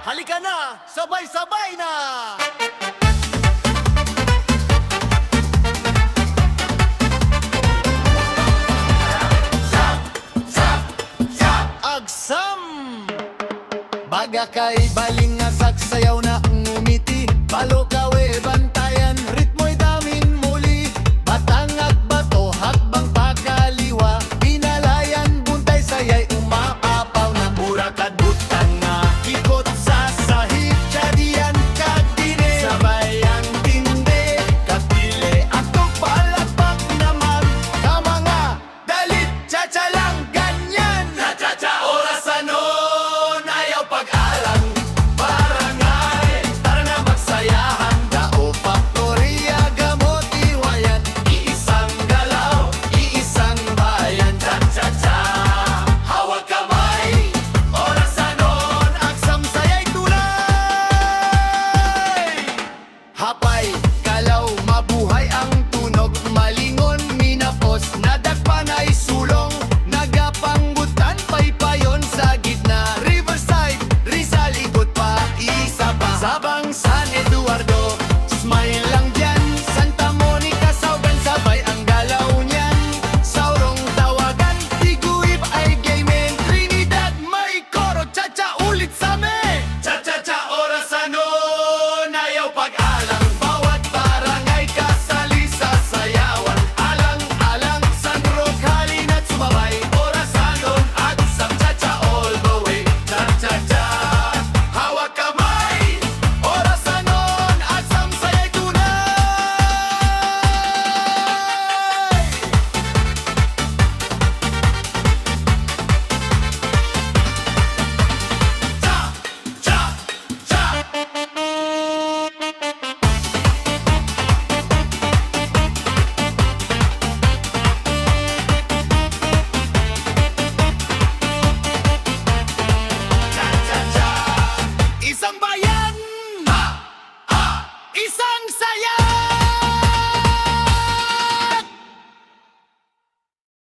Halika na, sabay-sabay na! Agsam! Baga kay baling nga saksayaw na ngumiti. Balo kawe bantayan, ritmo'y damin muli. Batang at bato, hakbang pakaliwa. Binalayan, buntay sayay, umaapaw ng burakad